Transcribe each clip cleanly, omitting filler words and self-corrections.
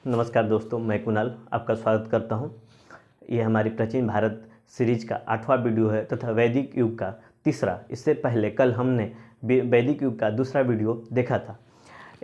नमस्कार दोस्तों, मैं कुणाल आपका स्वागत करता हूं। ये हमारी प्राचीन भारत सीरीज का 8वां वीडियो है तथा वैदिक युग का तीसरा। इससे पहले कल हमने वैदिक युग का दूसरा वीडियो देखा था।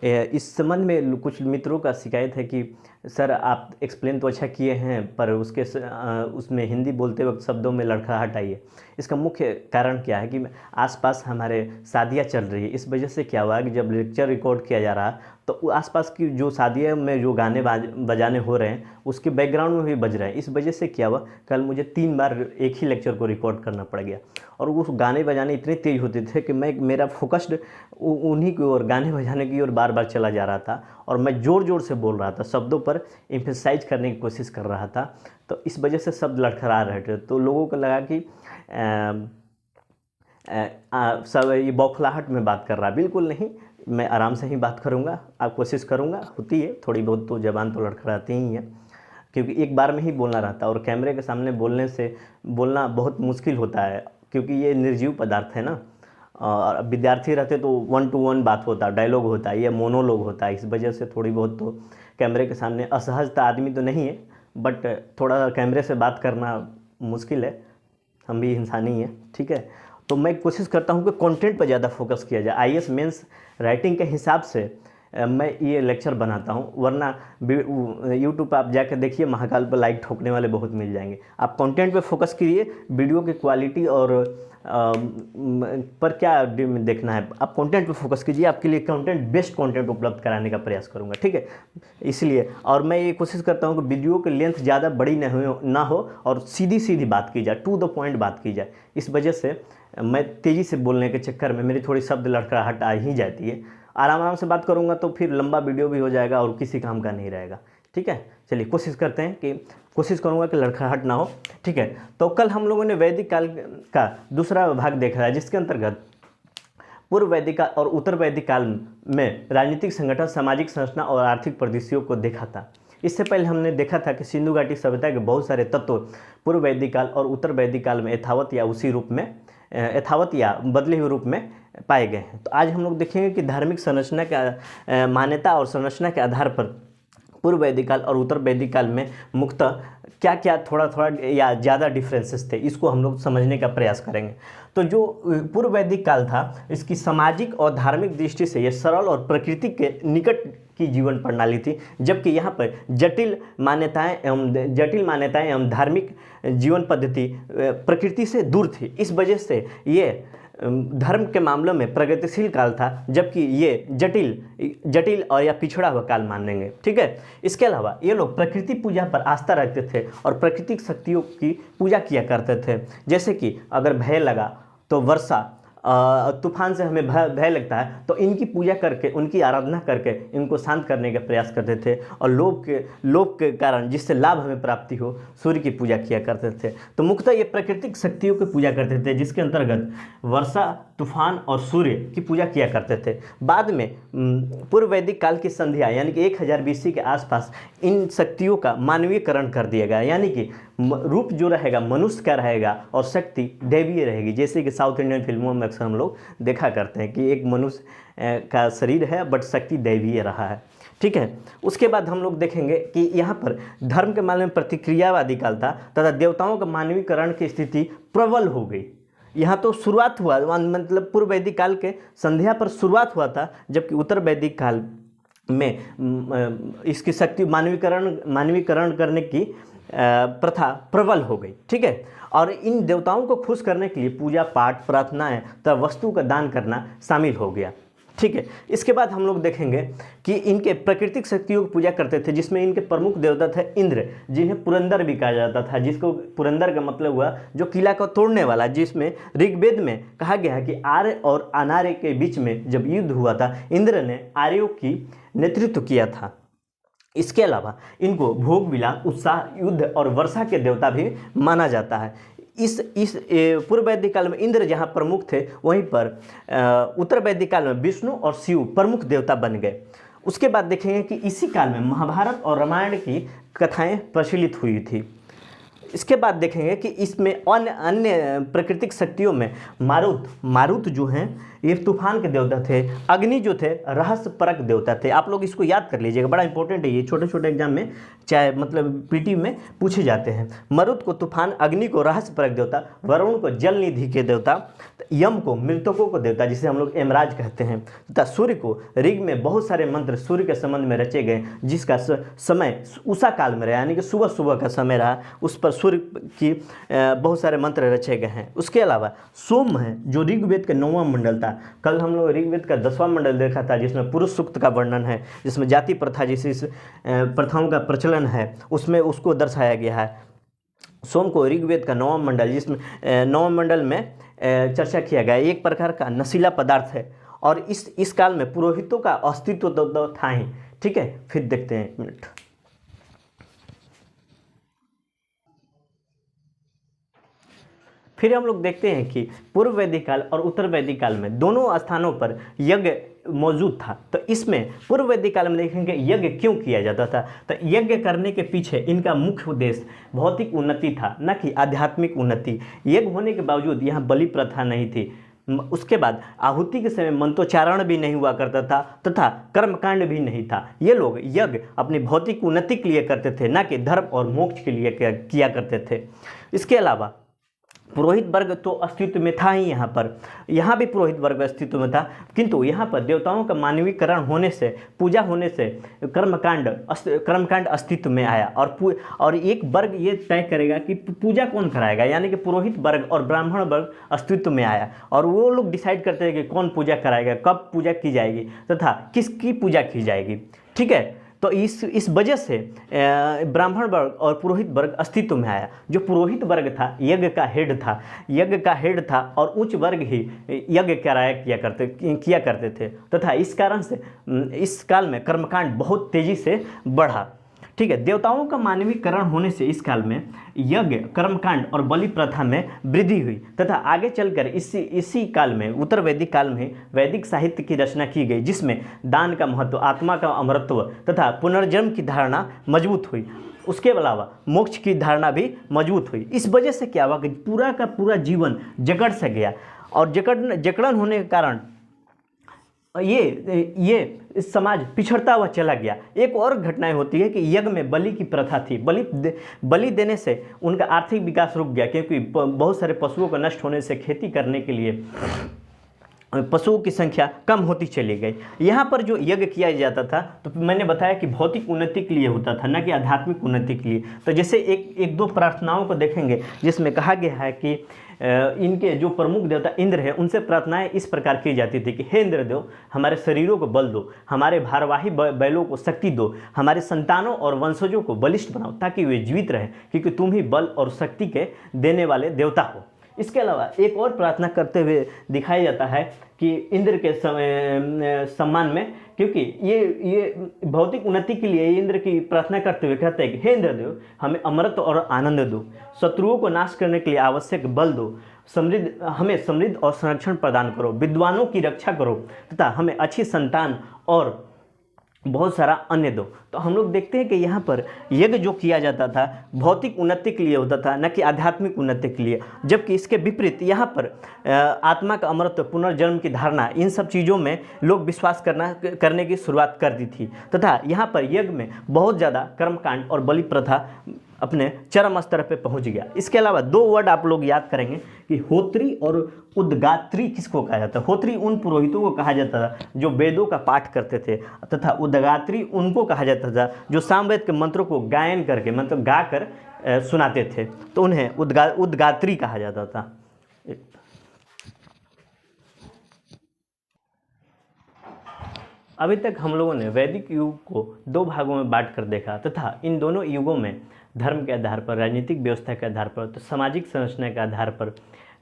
इस संबंध में कुछ मित्रों का शिकायत है कि सर आप एक्सप्लेन तो अच्छा किए हैं पर उसमें हिंदी बोलते वक्त शब्दों में लड़खड़ाहट आई है। इसका मुख्य कारण क्या है कि आसपास हमारे शादियां चल रही है। इस वजह से क्या हुआ कि जब लेक्चर रिकॉर्ड किया जा रहा तो आसपास की जो शादियों में जो गाने बजाने हो रहे हैं उसके बैकग्राउंड में भी बज रहे हैं। इस वजह से क्या हुआ, कल मुझे 3 बार एक ही लेक्चर को रिकॉर्ड करना पड़ गया और उस गाने बजाने इतने तेज होते थे कि मेरा फोकस्ड उन्हीं की ओर, गाने बजाने की ओर बार बार चला जा रहा था और मैं ज़ोर ज़ोर से बोल रहा था, शब्दों पर एम्फेसाइज करने की कोशिश कर रहा था। तो इस वजह से शब्द लड़खड़ा रहे थे। तो लोगों को लगा कि सब ये बौखलाहट में बात कर रहा। बिल्कुल नहीं, मैं आराम से ही बात करूँगा, आप कोशिश करूँगा। होती है थोड़ी बहुत तो ज़बान तो लड़खड़ाती ही है, क्योंकि एक बार में ही बोलना रहता है और कैमरे के सामने बोलना बहुत मुश्किल होता है, क्योंकि ये निर्जीव पदार्थ है ना। और विद्यार्थी रहते तो 1 to 1 बात होता, डायलॉग होता है, ये मोनोलॉग होता है। इस वजह से थोड़ी बहुत तो कैमरे के सामने असहजता आदमी तो नहीं है, बट थोड़ा कैमरे से बात करना मुश्किल है। हम भी इंसान ही हैं, ठीक है। तो मैं कोशिश करता हूँ कि कंटेंट पर ज़्यादा फोकस किया जाए। आईएएस मेंस राइटिंग के हिसाब से मैं ये लेक्चर बनाता हूँ, वरना यूट्यूब पर आप जाकर देखिए, महाकाल पर लाइक ठोकने वाले बहुत मिल जाएंगे। आप कंटेंट पे फोकस कीजिए, वीडियो की क्वालिटी और पर क्या देखना है, आप कंटेंट पे फोकस कीजिए। आपके लिए कंटेंट, बेस्ट कंटेंट उपलब्ध कराने का प्रयास करूँगा, ठीक है। इसलिए और मैं ये कोशिश करता हूँ कि वीडियो की लेंथ ज़्यादा बड़ी ना हो और सीधी सीधी बात की जाए, टू द पॉइंट बात की जाए। इस वजह से मैं तेज़ी से बोलने के चक्कर में मेरी थोड़ी शब्द लड़खड़ाहट आ ही जाती है। आराम से बात करूंगा तो फिर लंबा वीडियो भी हो जाएगा और किसी काम का नहीं रहेगा, ठीक है। चलिए कोशिश करते हैं कि कोशिश करूंगा कि लड़खड़ाहट ना हो, ठीक है। तो कल हम लोगों ने वैदिक काल का दूसरा भाग देखा है, जिसके अंतर्गत पूर्व वैदिक काल और उत्तर वैदिक काल में राजनीतिक संगठन, सामाजिक संरचना और आर्थिक परिदृश्यों को देखा था। इससे पहले हमने देखा था कि सिंधु घाटी सभ्यता के बहुत सारे तत्व पूर्व वैदिक काल और उत्तर वैदिक काल में यथावत या बदले हुए रूप में पाए गए हैं। तो आज हम लोग देखेंगे कि धार्मिक संरचना का मान्यता और संरचना के आधार पर पूर्व वैदिक काल और उत्तर वैदिक काल में मुख्यतः क्या क्या थोड़ा या ज़्यादा डिफरेंसेस थे, इसको हम लोग समझने का प्रयास करेंगे। तो जो पूर्व वैदिक काल था, इसकी सामाजिक और धार्मिक दृष्टि से यह सरल और प्रकृति के निकट की जीवन प्रणाली थी, जबकि यहाँ पर जटिल मान्यताएं एवं धार्मिक जीवन पद्धति प्रकृति से दूर थी। इस वजह से ये धर्म के मामलों में प्रगतिशील काल था, जबकि ये जटिल और या पिछड़ा हुआ काल मानेंगे, ठीक है। इसके अलावा ये लोग प्रकृति पूजा पर आस्था रखते थे और प्राकृतिक शक्तियों की पूजा किया करते थे। जैसे कि अगर भय लगा तो वर्षा, तूफान से हमें भय लगता है तो इनकी पूजा करके, उनकी आराधना करके इनको शांत करने का प्रयास करते थे। और लोभ के कारण जिससे लाभ हमें प्राप्ति हो, सूर्य की पूजा किया करते थे। तो मुख्यतः ये प्राकृतिक शक्तियों की पूजा करते थे, जिसके अंतर्गत वर्षा, तूफान और सूर्य की पूजा किया करते थे। बाद में पूर्व वैदिक काल की संध्या यानी कि 1000 BC के आसपास इन शक्तियों का मानवीयकरण कर दिया गया, यानी कि रूप जो रहेगा मनुष्य का रहेगा और शक्ति दैवीय रहेगी। जैसे कि साउथ इंडियन फिल्मों में अक्सर हम लोग देखा करते हैं कि एक मनुष्य का शरीर है बट शक्ति दैवीय रहा है, ठीक है। उसके बाद हम लोग देखेंगे कि यहाँ पर धर्म के मामले में प्रतिक्रियावादी काल था तथा देवताओं का मानवीकरण की स्थिति प्रबल हो गई। यहाँ तो शुरुआत हुआ, मतलब पूर्व वैदिक काल के संध्या पर शुरुआत हुआ था, जबकि उत्तर वैदिक काल में इसकी शक्ति मानवीकरण करने की प्रथा प्रबल हो गई, ठीक है। और इन देवताओं को खुश करने के लिए पूजा पाठ, प्रार्थनाएं तथा वस्तु का दान करना शामिल हो गया, ठीक है। इसके बाद हम लोग देखेंगे कि इनके प्राकृतिक शक्तियों की पूजा करते थे, जिसमें इनके प्रमुख देवता थे इंद्र, जिन्हें पुरंदर भी कहा जाता था, जिसको पुरंदर का मतलब हुआ जो किला को तोड़ने वाला, जिसमें ऋग्वेद में कहा गया है कि आर्य और अनार्य के बीच में जब युद्ध हुआ था, इंद्र ने आर्यों की नेतृत्व किया था। इसके अलावा इनको भोग विलास, उत्साह, युद्ध और वर्षा के देवता भी माना जाता है। इस पूर्व वैदिक काल में इंद्र जहाँ प्रमुख थे, वहीं पर उत्तर वैदिक काल में विष्णु और शिव प्रमुख देवता बन गए। उसके बाद देखेंगे कि इसी काल में महाभारत और रामायण की कथाएं प्रचलित हुई थी। इसके बाद देखेंगे कि इसमें अन्य प्राकृतिक शक्तियों में मारुत जो हैं ये तूफान के देवता थे। अग्नि जो थे रहस्य परक देवता थे। आप लोग इसको याद कर लीजिएगा, बड़ा इंपॉर्टेंट है ये, छोटे छोटे एग्जाम में चाहे मतलब पीटी में पूछे जाते हैं। मरुत को तूफान, अग्नि को रहस्य परक देवता, वरुण को जल निधि के देवता, यम को मृतकों को देवता जिसे हम लोग यमराज कहते हैं, तथा सूर्य को ऋग में बहुत सारे मंत्र सूर्य के संबंध में रचे गए, जिसका समय उषा काल में रहा, यानी कि सुबह सुबह का समय रहा, उस पर सूर्य की बहुत सारे मंत्र रचे गए हैं। उसके अलावा सोम है जो ऋग्वेद का 9वां मंडल था। कल हम लोग ऋग्वेद का 10वां मंडल देखा था, जिसमें पुरुष सूक्त का वर्णन है, जिसमें जाति प्रथा जैसी प्रथाओं का प्रचलन है, उसमें उसको दर्शाया गया है। सोम को ऋग्वेद का 9वां मंडल, जिसमें 9वां मंडल में चर्चा किया गया, एक प्रकार का नशीला पदार्थ है और इस काल में पुरोहितों का अस्तित्व तो था ही। ठीक है, फिर देखते हैं, एक मिनट। फिर हम लोग देखते हैं कि पूर्व वैदिक काल और उत्तर वैदिक काल में दोनों स्थानों पर यज्ञ मौजूद था। तो इसमें पूर्व वैदिक काल में देखेंगे यज्ञ क्यों किया जाता था। तो यज्ञ करने के पीछे इनका मुख्य उद्देश्य भौतिक उन्नति था, न कि आध्यात्मिक उन्नति। यज्ञ होने के बावजूद यहाँ बलि प्रथा नहीं थी। उसके बाद आहुति के समय मंत्रोच्चारण भी नहीं हुआ करता था तथा कर्मकांड भी नहीं था। ये लोग यज्ञ अपनी भौतिक उन्नति के लिए करते थे, न कि धर्म और मोक्ष के लिए किया करते थे। इसके अलावा पुरोहित वर्ग तो अस्तित्व में था ही, यहाँ भी पुरोहित वर्ग अस्तित्व में था, किंतु यहाँ पर देवताओं का मानवीकरण होने से, पूजा होने से कर्मकांड अस्तित्व में आया। और एक वर्ग ये तय करेगा कि पूजा कौन कराएगा, यानी कि पुरोहित वर्ग और ब्राह्मण वर्ग अस्तित्व में आया और वो लोग डिसाइड करते हैं कि कौन पूजा कराएगा, कब पूजा की जाएगी तथा किसकी पूजा की जाएगी। ठीक है, तो इस वजह से ब्राह्मण वर्ग और पुरोहित वर्ग अस्तित्व में आया। जो पुरोहित वर्ग था यज्ञ का हेड था और उच्च वर्ग ही यज्ञ किया करते थे तथा इस कारण से इस काल में कर्मकांड बहुत तेजी से बढ़ा। ठीक है, देवताओं का मानवीकरण होने से इस काल में यज्ञ, कर्मकांड और बलि प्रथा में वृद्धि हुई तथा आगे चलकर इसी काल में, उत्तर वैदिक काल में, वैदिक साहित्य की रचना की गई, जिसमें दान का महत्व, आत्मा का अमरत्व तथा पुनर्जन्म की धारणा मजबूत हुई। उसके अलावा मोक्ष की धारणा भी मजबूत हुई। इस वजह से क्या हुआ कि पूरा का पूरा जीवन जकड़ से गया और जकड़न होने के कारण ये समाज पिछड़ता हुआ चला गया। एक और घटनाएं होती है कि यज्ञ में बलि की प्रथा थी। बलि देने से उनका आर्थिक विकास रुक गया, क्योंकि बहुत सारे पशुओं का नष्ट होने से खेती करने के लिए पशुओं की संख्या कम होती चली गई। यहाँ पर जो यज्ञ किया जाता था तो मैंने बताया कि भौतिक उन्नति के लिए होता था, न कि आध्यात्मिक उन्नति के लिए। तो जैसे एक दो प्रार्थनाओं को देखेंगे जिसमें कहा गया है कि इनके जो प्रमुख देवता इंद्र हैं उनसे प्रार्थनाएं इस प्रकार की जाती थी कि हे इंद्रदेव, हमारे शरीरों को बल दो, हमारे भारवाही बैलों को शक्ति दो, हमारे संतानों और वंशजों को बलिष्ठ बनाओ ताकि वे जीवित रहें, क्योंकि तुम ही बल और शक्ति के देने वाले देवता हो। इसके अलावा एक और प्रार्थना करते हुए दिखाया जाता है कि इंद्र के सम्मान में, क्योंकि ये भौतिक उन्नति के लिए इंद्र की प्रार्थना करते हुए कहते हैं कि हे इंद्रदेव, हमें अमृत और आनंद दो, शत्रुओं को नाश करने के लिए आवश्यक बल दो, हमें समृद्ध और संरक्षण प्रदान करो, विद्वानों की रक्षा करो तथा हमें अच्छी संतान और बहुत सारा अन्य दो। तो हम लोग देखते हैं कि यहाँ पर यज्ञ जो किया जाता था भौतिक उन्नति के लिए होता था, न कि आध्यात्मिक उन्नति के लिए। जबकि इसके विपरीत यहाँ पर आत्मा का अमरत्व, पुनर्जन्म की धारणा, इन सब चीज़ों में लोग विश्वास करने की शुरुआत कर दी थी तथा यहाँ पर यज्ञ में बहुत ज़्यादा कर्मकांड और बलि प्रथा अपने चरम स्तर पे पहुंच गया। इसके अलावा दो वर्ड आप लोग याद करेंगे कि होत्री और उद्गात्री किसको कहा जाता है। होत्री उन पुरोहितों को कहा जाता था जो वेदों का पाठ करते थे तथा उद्गात्री उनको कहा जाता था जो सामवेद के मंत्रों को गायन करके, मतलब गा कर सुनाते थे, तो उन्हें उद्गात्री कहा जाता था। अभी तक हम लोगों ने वैदिक युग को दो भागों में बांट कर देखा तथा इन दोनों युगों में धर्म के आधार पर, राजनीतिक व्यवस्था के आधार पर, तो सामाजिक संरचना के आधार पर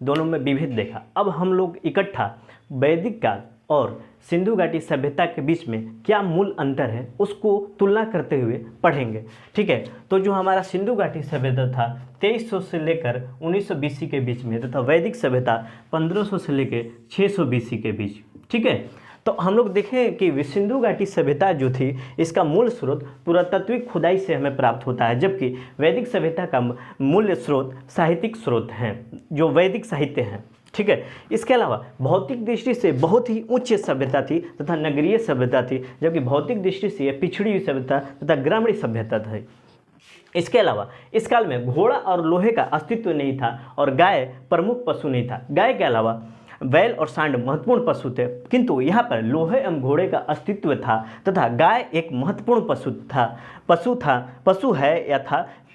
दोनों में विभेद देखा। अब हम लोग इकट्ठा वैदिक काल और सिंधु घाटी सभ्यता के बीच में क्या मूल अंतर है उसको तुलना करते हुए पढ़ेंगे। ठीक है, तो जो हमारा सिंधु घाटी सभ्यता था 2300 से लेकर 1900 BC के बीच में तथा वैदिक सभ्यता 1500 से लेकर 600 BC के बीच। ठीक है, तो हम लोग देखें कि सिंधु घाटी सभ्यता जो थी इसका मूल स्रोत पुरातात्विक खुदाई से हमें प्राप्त होता है, जबकि वैदिक सभ्यता का मूल स्रोत साहित्यिक स्रोत हैं, जो वैदिक साहित्य हैं। ठीक है। इसके अलावा भौतिक दृष्टि से बहुत ही उच्च सभ्यता थी तथा नगरीय सभ्यता थी, जबकि भौतिक दृष्टि से यह पिछड़ी हुई सभ्यता तथा ग्रामीण सभ्यता थी। इसके अलावा इस काल में घोड़ा और लोहे का अस्तित्व नहीं था और गाय प्रमुख पशु नहीं था। गाय के अलावा बैल और सांड महत्वपूर्ण पशु थे, किंतु यहाँ पर लोहे एवं घोड़े का अस्तित्व था तथा गाय एक महत्वपूर्ण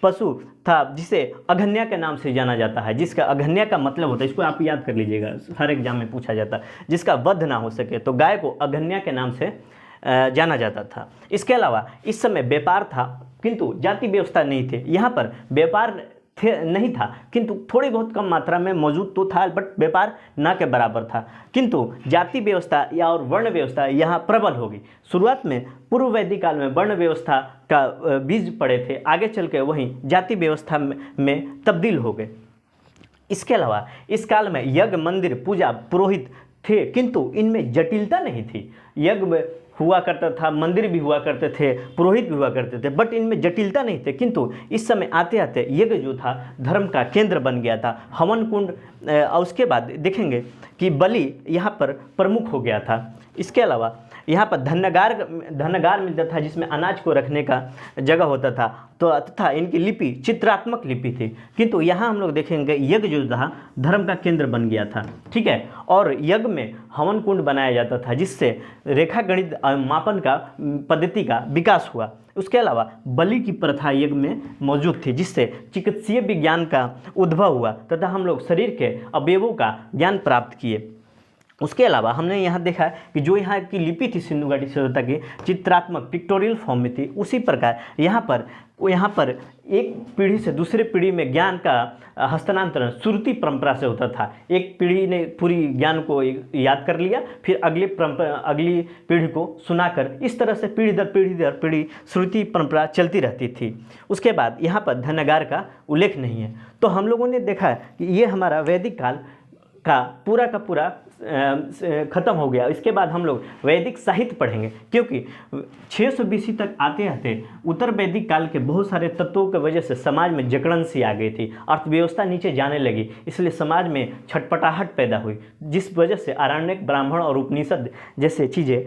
पशु था जिसे अघन्या के नाम से जाना जाता है, जिसका अघन्या का मतलब होता है, इसको आप याद कर लीजिएगा, हर एग्जाम में पूछा जाता है, जिसका वध ना हो सके तो गाय को अघन्या के नाम से जाना जाता था। इसके अलावा इस समय व्यापार था किंतु जाति व्यवस्था नहीं थे। यहाँ पर व्यापार नहीं था किंतु थोड़ी बहुत कम मात्रा में मौजूद तो था, बट व्यापार ना के बराबर था, किंतु जाति व्यवस्था या और वर्ण व्यवस्था यहाँ प्रबल होगी। शुरुआत में पूर्व वैदिक काल में वर्ण व्यवस्था का बीज पड़े थे, आगे चल के वहीं जाति व्यवस्था में तब्दील हो गए। इसके अलावा इस काल में यज्ञ, मंदिर, पूजा, पुरोहित थे, किंतु इनमें जटिलता नहीं थी। यज्ञ हुआ करता था, मंदिर भी हुआ करते थे, पुरोहित भी हुआ करते थे, बट इनमें जटिलता नहीं थे। किंतु इस समय आते आते यज्ञ जो था धर्म का केंद्र बन गया था। हवन कुंड और उसके बाद देखेंगे कि बलि यहाँ पर प्रमुख हो गया था। इसके अलावा यहाँ पर धन्यगार मिलता था जिसमें अनाज को रखने का जगह होता था, तो तथा इनकी लिपि चित्रात्मक लिपि थी। किंतु यहाँ हम लोग देखेंगे यज्ञ जो था धर्म का केंद्र बन गया था, ठीक है। और यज्ञ में हवन कुंड बनाया जाता था जिससे रेखा गणित मापन का पद्धति का विकास हुआ। उसके अलावा बलि की प्रथा यज्ञ में मौजूद थी जिससे चिकित्सीय विज्ञान का उद्भव हुआ तथा हम लोग शरीर के अवयवों का ज्ञान प्राप्त किए। उसके अलावा हमने यहाँ देखा कि जो यहाँ की लिपि थी सिंधु घाटी सभ्यता की चित्रात्मक पिक्टोरियल फॉर्म में थी, उसी प्रकार यहाँ पर एक पीढ़ी से दूसरे पीढ़ी में ज्ञान का हस्तांतरण श्रुति परंपरा से होता था। एक पीढ़ी ने पूरी ज्ञान को याद कर लिया, फिर अगली पीढ़ी को सुनाकर, इस तरह से पीढ़ी दर पीढ़ी श्रुति परंपरा चलती रहती थी। उसके बाद यहाँ पर धन्यगार का उल्लेख नहीं है। तो हम लोगों ने देखा कि ये हमारा वैदिक काल का पूरा ख़त्म हो गया। इसके बाद हम लोग वैदिक साहित्य पढ़ेंगे, क्योंकि 600 BC तक आते आते उत्तर वैदिक काल के बहुत सारे तत्वों की वजह से समाज में जकड़न सी आ गई थी, अर्थव्यवस्था नीचे जाने लगी, इसलिए समाज में छटपटाहट पैदा हुई, जिस वजह से आरण्यक, ब्राह्मण और उपनिषद जैसे चीज़ें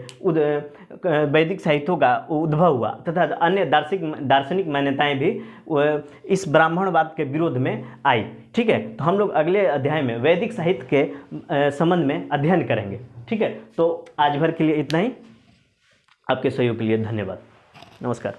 वैदिक साहित्यों का उद्भव हुआ तथा अन्य दार्शनिक मान्यताएँ भी इस ब्राह्मणवाद के विरोध में आई, ठीक है। तो हम लोग अगले अध्याय में वैदिक साहित्य के संबंध में अध्ययन करेंगे, ठीक है। तो आज भर के लिए इतना ही। आपके सहयोग के लिए धन्यवाद। नमस्कार।